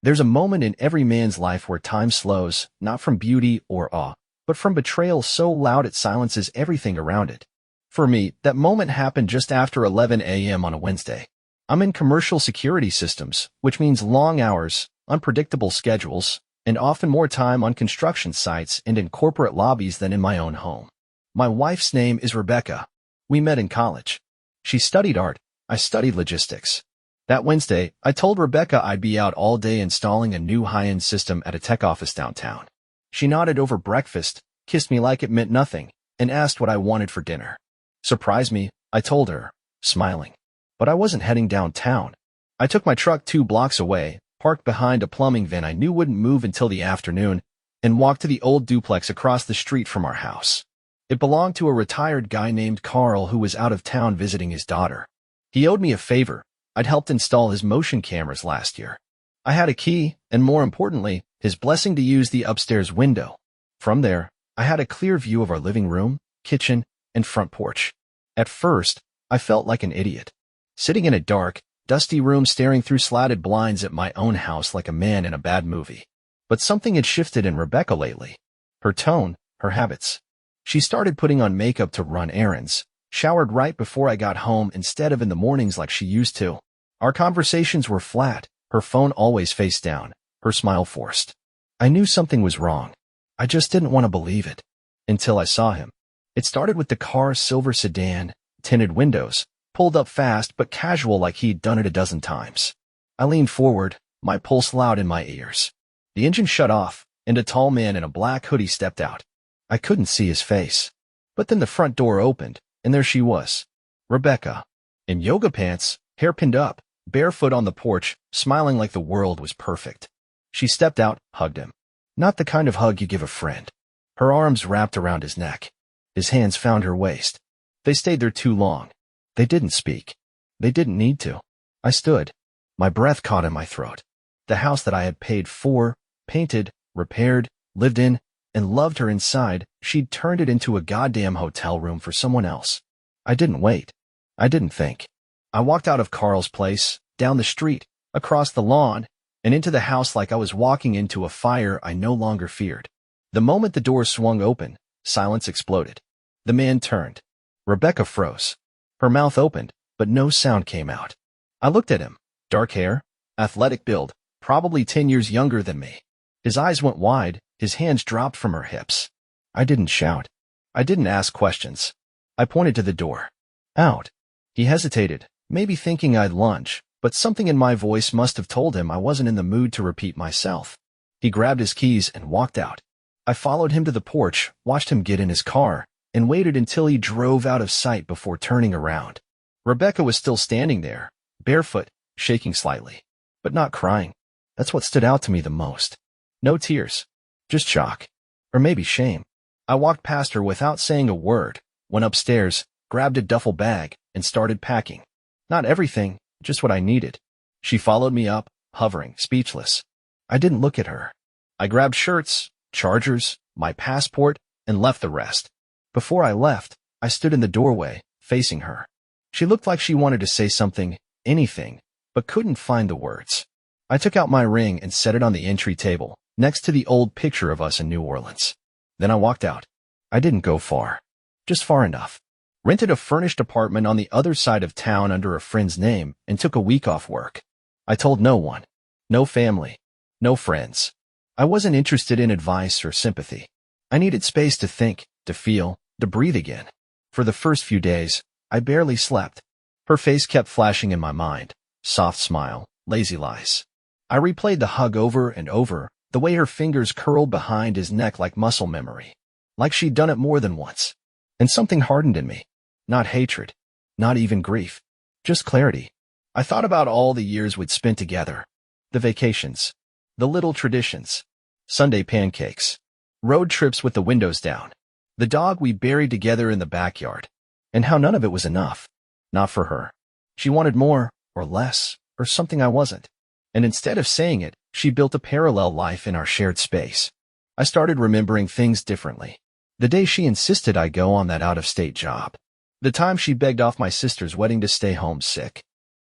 There's a moment in every man's life where time slows, not from beauty or awe, but from betrayal so loud it silences everything around it. For me, that moment happened just after 11 a.m. on a Wednesday. I'm in commercial security systems, which means long hours, unpredictable schedules, and often more time on construction sites and in corporate lobbies than in my own home. My wife's name is Rebecca. We met in college. She studied art. I studied logistics. That Wednesday, I told Rebecca I'd be out all day installing a new high-end system at a tech office downtown. She nodded over breakfast, kissed me like it meant nothing, and asked what I wanted for dinner. Surprise me, I told her, smiling. But I wasn't heading downtown. I took my truck 2 blocks away, parked behind a plumbing van I knew wouldn't move until the afternoon, and walked to the old duplex across the street from our house. It belonged to a retired guy named Carl who was out of town visiting his daughter. He owed me a favor. I'd helped install his motion cameras last year. I had a key, and more importantly, his blessing to use the upstairs window. From there, I had a clear view of our living room, kitchen, and front porch. At first, I felt like an idiot, sitting in a dark, dusty room staring through slatted blinds at my own house like a man in a bad movie. But something had shifted in Rebecca lately. Her tone, her habits. She started putting on makeup to run errands, showered right before I got home instead of in the mornings like she used to. Our conversations were flat, her phone always face down, her smile forced. I knew something was wrong. I just didn't want to believe it. Until I saw him. It started with the car's silver sedan, tinted windows, pulled up fast but casual like he'd done it a dozen times. I leaned forward, my pulse loud in my ears. The engine shut off, and a tall man in a black hoodie stepped out. I couldn't see his face. But then the front door opened, and there she was. Rebecca. In yoga pants, hair pinned up, barefoot on the porch, smiling like the world was perfect. She stepped out, hugged him. Not the kind of hug you give a friend. Her arms wrapped around his neck. His hands found her waist. They stayed there too long. They didn't speak. They didn't need to. I stood. My breath caught in my throat. The house that I had paid for, painted, repaired, lived in, and loved her inside, she'd turned it into a goddamn hotel room for someone else. I didn't wait. I didn't think. I walked out of Carl's place, down the street, across the lawn, and into the house like I was walking into a fire I no longer feared. The moment the door swung open, silence exploded. The man turned. Rebecca froze. Her mouth opened, but no sound came out. I looked at him. Dark hair, athletic build, probably 10 years younger than me. His eyes went wide, his hands dropped from her hips. I didn't shout. I didn't ask questions. I pointed to the door. Out. He hesitated, maybe thinking I'd lunge, but something in my voice must have told him I wasn't in the mood to repeat myself. He grabbed his keys and walked out. I followed him to the porch, watched him get in his car, and waited until he drove out of sight before turning around. Rebecca was still standing there, barefoot, shaking slightly, but not crying. That's what stood out to me the most. No tears. Just shock. Or maybe shame. I walked past her without saying a word, went upstairs, grabbed a duffel bag, and started packing. Not everything, just what I needed. She followed me up, hovering, speechless. I didn't look at her. I grabbed shirts, chargers, my passport, and left the rest. Before I left, I stood in the doorway, facing her. She looked like she wanted to say something, anything, but couldn't find the words. I took out my ring and set it on the entry table, next to the old picture of us in New Orleans. Then I walked out. I didn't go far. Just far enough. Rented a furnished apartment on the other side of town under a friend's name and took a week off work. I told no one. No family. No friends. I wasn't interested in advice or sympathy. I needed space to think, to feel, to breathe again. For the first few days, I barely slept. Her face kept flashing in my mind. Soft smile, lazy lies. I replayed the hug over and over, the way her fingers curled behind his neck like muscle memory. Like she'd done it more than once. And something hardened in me. Not hatred. Not even grief. Just clarity. I thought about all the years we'd spent together. The vacations. The little traditions. Sunday pancakes. Road trips with the windows down. The dog we buried together in the backyard. And how none of it was enough. Not for her. She wanted more, or less, or something I wasn't. And instead of saying it, she built a parallel life in our shared space. I started remembering things differently. The day she insisted I go on that out-of-state job. The time she begged off my sister's wedding to stay home sick.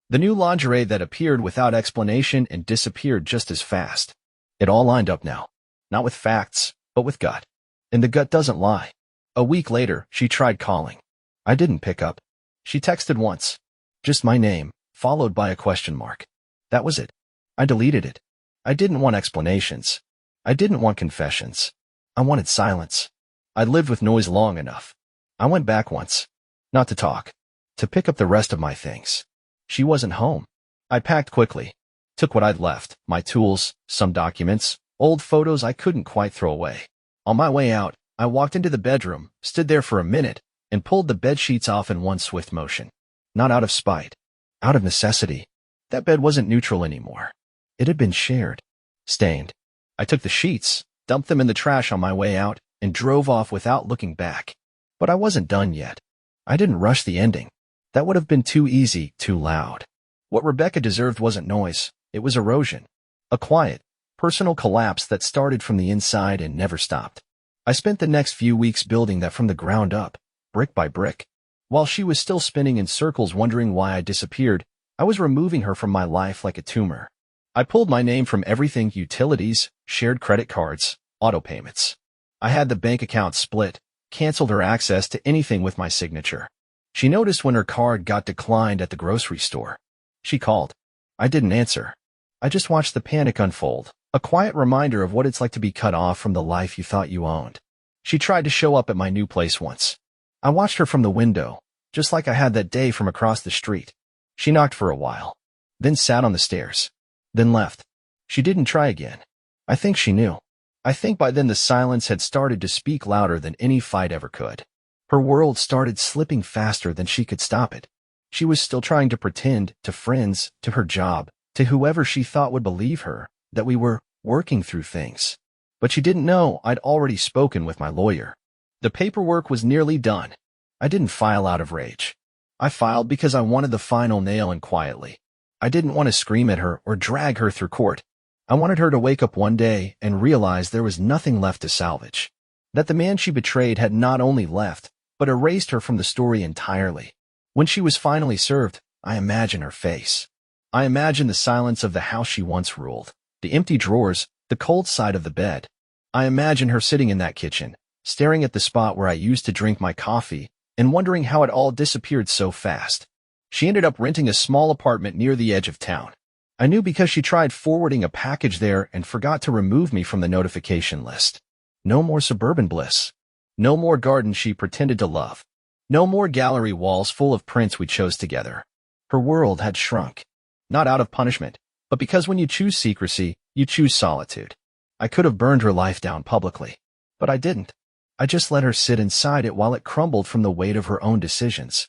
The new lingerie that appeared without explanation and disappeared just as fast. It all lined up now. Not with facts, but with gut. And the gut doesn't lie. A week later, she tried calling. I didn't pick up. She texted once. Just my name, followed by a question mark. That was it. I deleted it. I didn't want explanations. I didn't want confessions. I wanted silence. I'd lived with noise long enough. I went back once. Not to talk. To pick up the rest of my things. She wasn't home. I packed quickly. Took what I'd left, my tools, some documents, old photos I couldn't quite throw away. On my way out, I walked into the bedroom, stood there for a minute, and pulled the bedsheets off in one swift motion. Not out of spite. Out of necessity. That bed wasn't neutral anymore. It had been shared. Stained. I took the sheets, dumped them in the trash on my way out, and drove off without looking back. But I wasn't done yet. I didn't rush the ending. That would have been too easy, too loud. What Rebecca deserved wasn't noise. It was erosion. A quiet, personal collapse that started from the inside and never stopped. I spent the next few weeks building that from the ground up, brick by brick. While she was still spinning in circles wondering why I disappeared, I was removing her from my life like a tumor. I pulled my name from everything: utilities, shared credit cards, auto payments. I had the bank account split, canceled her access to anything with my signature. She noticed when her card got declined at the grocery store. She called. I didn't answer. I just watched the panic unfold, a quiet reminder of what it's like to be cut off from the life you thought you owned. She tried to show up at my new place once. I watched her from the window, just like I had that day from across the street. She knocked for a while, then sat on the stairs, then left. She didn't try again. I think she knew. I think by then the silence had started to speak louder than any fight ever could. Her world started slipping faster than she could stop it. She was still trying to pretend, to friends, to her job, to whoever she thought would believe her, that we were working through things. But she didn't know I'd already spoken with my lawyer. The paperwork was nearly done. I didn't file out of rage. I filed because I wanted the final nail in quietly. I didn't want to scream at her or drag her through court. I wanted her to wake up one day and realize there was nothing left to salvage. That the man she betrayed had not only left, but erased her from the story entirely. When she was finally served, I imagine her face. I imagine the silence of the house she once ruled, the empty drawers, the cold side of the bed. I imagine her sitting in that kitchen, staring at the spot where I used to drink my coffee, and wondering how it all disappeared so fast. She ended up renting a small apartment near the edge of town. I knew because she tried forwarding a package there and forgot to remove me from the notification list. No more suburban bliss. No more garden she pretended to love. No more gallery walls full of prints we chose together. Her world had shrunk. Not out of punishment, but because when you choose secrecy, you choose solitude. I could have burned her life down publicly, but I didn't. I just let her sit inside it while it crumbled from the weight of her own decisions.